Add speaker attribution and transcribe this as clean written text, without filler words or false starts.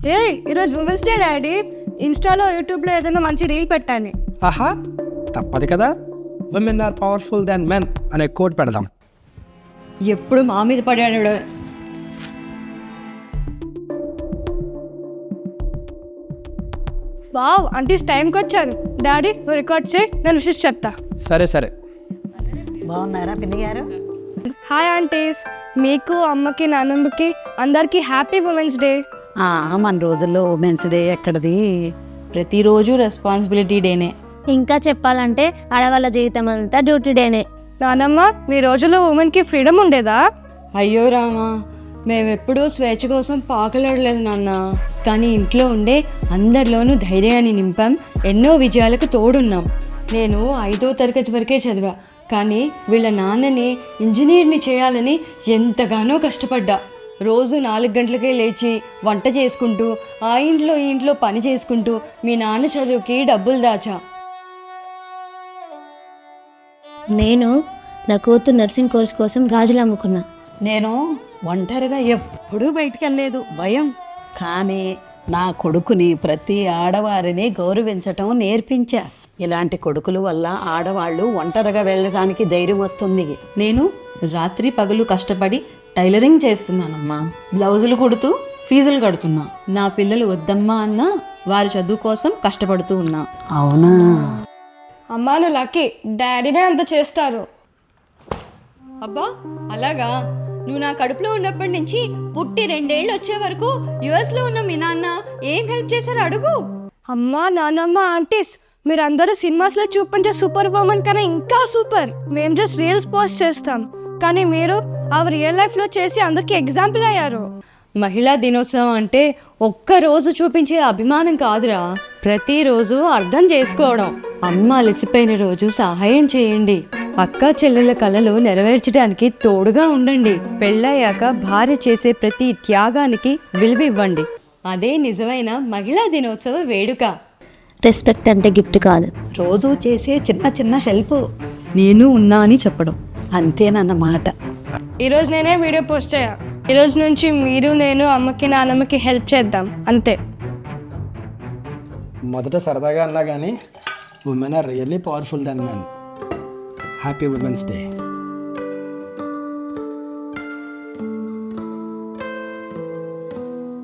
Speaker 1: ఈరోజు women's day daddy. ఇన్స్టాలో యూట్యూబ్లో ఏదైనా మంచి రీల్ పెట్టాను.
Speaker 2: ఆహా, తప్పదు కదా. Women are powerful than men అనే కోట్ పెడదాం.
Speaker 3: ఎప్పుడు మా మీద పడాడు.
Speaker 1: వావ్, అంటే టైంకి వచ్చాను. డాడీ నువ్వు రికార్డ్ చేయి, నేను విషెస్ చెప్తా.
Speaker 2: సరే.
Speaker 4: బాగున్నారా పిన్ని గారు?
Speaker 1: హాయ్ ఆంటీస్, మీకు అమ్మకి నాన్నమ్మకి అందరికీ హ్యాపీ ఉమెన్స్ డే.
Speaker 4: మన రోజుల్లో ఉమెన్స్ డే ఎక్కడది?
Speaker 3: ప్రతిరోజు రెస్పాన్సిబిలిటీ డేనే.
Speaker 5: ఇంకా చెప్పాలంటే ఆడవాళ్ళ జీవితం అంతా డ్యూటీ డేనే.
Speaker 1: నానమ్మ, మీ రోజుల్లో ఉమెన్కి ఫ్రీడమ్ ఉండేదా?
Speaker 3: అయ్యో రామా, మేమెప్పుడూ స్వేచ్ఛ కోసం పాకలాడలేదు నాన్న. కానీ ఇంట్లో ఉండే అందరిలోనూ ధైర్యాన్ని నింపాం, ఎన్నో విజయాలకు తోడున్నాం. నేను 5వ తరగతి వరకే చదివా, కానీ వీళ్ళ నాన్నని ఇంజనీర్ని చేయాలని ఎంతగానో కష్టపడ్డా. రోజు 4 గంటలకే లేచి వంట చేసుకుంటూ ఆ ఇంట్లో ఈ ఇంట్లో పని చేసుకుంటూ మీ నాన్న చదువుకి డబ్బులు దాచా.
Speaker 5: నేను నా కూతురు నర్సింగ్ కోర్స్ కోసం గాజులు అమ్ముకున్నా.
Speaker 4: నేను ఒంటరిగా ఎప్పుడూ బయటికి వెళ్ళలేదు, భయం. కానీ నా కొడుకుని ప్రతి ఆడవారిని గౌరవించటం నేర్పించా. ఇలాంటి కొడుకుల వల్ల ఆడవాళ్ళు ఒంటరిగా వెళ్ళడానికి ధైర్యం వస్తుంది.
Speaker 3: నేను రాత్రి పగలు కష్టపడి టైలరింగ్ చేస్తున్నానమ్మా. బ్లౌజులు కుడుతూ ఫీజులు కడుతున్నా. నా పిల్లలు వద్దమ్మా అన్నా వారి చదువు కోసం కష్టపడుతూ ఉన్నా.
Speaker 4: అవునా?
Speaker 1: అమ్మా నువ్వు లక్కీ, డాడీనే అంత చేస్తారు.
Speaker 3: అబ్బా అలాగా? నువ్వు నా కడుపులో ఉన్నప్పటి నుంచి పుట్టి 2 ఏళ్ళు వచ్చే వరకు యుఎస్లో ఉన్న మీ నాన్న ఏం హెల్ప్ చేశారో అడుగు.
Speaker 1: అమ్మా నానమ్మ ఆంటీస్, మీరందరూ సినిమాస్లో చూపించే సూపర్ ఉమెన్ కన్నా ఇంకా సూపర్. మేము జస్ట్ రీల్స్ పోస్ట్ చేస్తాం, కానీ మీరు అవి రియల్ లైఫ్లో చేసి అందరికీ ఎగ్జాంపుల్ అయ్యారు.
Speaker 3: మహిళా దినోత్సవం అంటే ఒక్కరోజు చూపించే అభిమానం కాదురా, ప్రతిరోజు అర్థం చేసుకోవడం. అమ్మ అలసిపోయిన రోజు సహాయం చేయండి. అక్క చెల్లెల కలలు నెరవేర్చడానికి తోడుగా ఉండండి. పెళ్ళయ్యాక భార్య చేసే ప్రతి త్యాగానికి విలువ ఇవ్వండి. అదే నిజమైన మహిళా దినోత్సవ వేడుక.
Speaker 5: రెస్పెక్ట్ అంటే గిఫ్ట్ కాదు,
Speaker 4: రోజు చేసే చిన్న చిన్న హెల్ప్.
Speaker 3: నేను ఉన్నా అని చెప్పడం.
Speaker 4: అంతేనన్నమాట.
Speaker 1: ఈరోజు నేనే వీడియో పోస్ట్ చేయ. ఈరోజు నుంచి మీరు నేను అమ్మకి నాన్నమ్మకి హెల్ప్ చేద్దాం, అంతే.
Speaker 2: మొదట సరదాగా అన్నా కానీ women are really powerful than men. Happy women's day.